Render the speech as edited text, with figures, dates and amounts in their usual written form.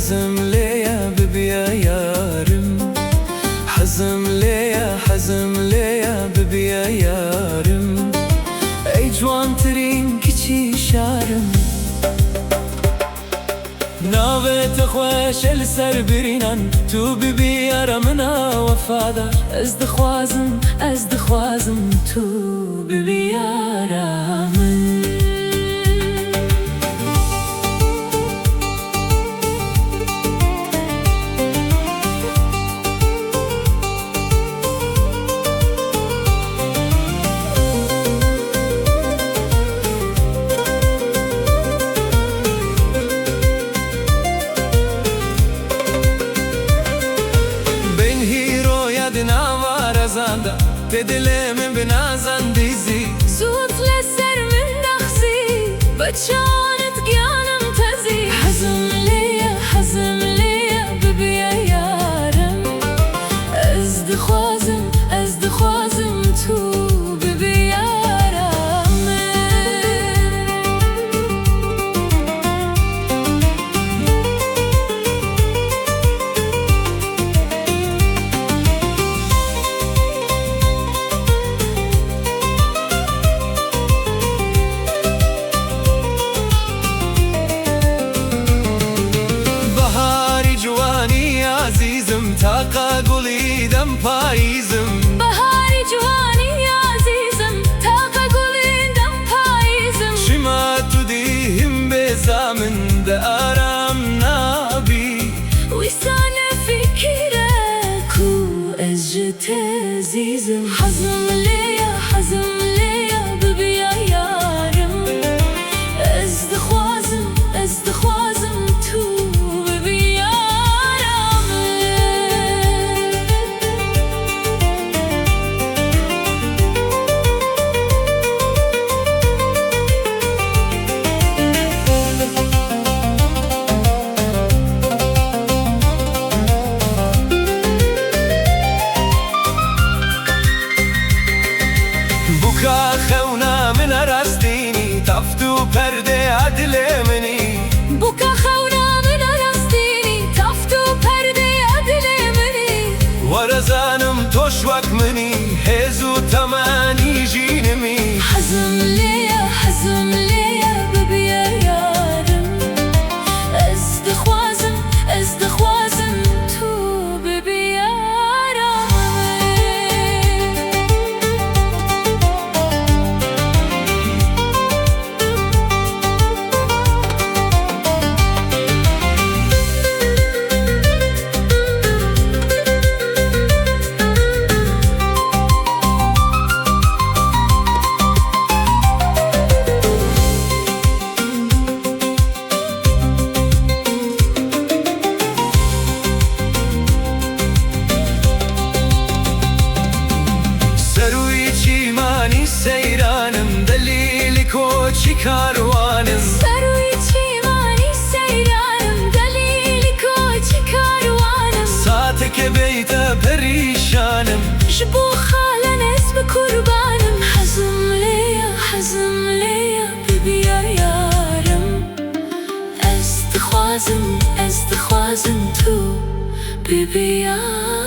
حزم ليا ببيا يارم حزم ليا ببيا يارم ای جوان ترین کچی شارم ناوت خوش السر برینن تو ببی یارمنا وفادار از دخوازم تو ببی یارم دل من بنازن دیزی زود لسر من دخزی بچانت گیانم تزی حزم لیا ببیا یارم از دخوازم تو ببیا یارم تاقا گلی دم پاییزم بهاری جوانی عزیزم تاقا گلی دم پاییزم شما تو دیم بزامن ده آرام نابی ویسانه فکره کو از جت عزیزم حزم لیا ببیا یارم از دخوازم تو خونا من راستینی تفتو پرده عدل منی بوکا خونا من راستینی تفتو پرده عدل منی ورزانم توش وک منی هزو تمانی جینمی حزم لیا ببیا یارم از دخوازم تو ببیا سیرانم دلیل کوچی کاروانم سروی چیمانی سیرانم دلیل کوچی کاروانم ساعت که بیت پریشانم جبو خالن اسم قربانم حزم لیا ببیا یارم از دخوازم تو ببیا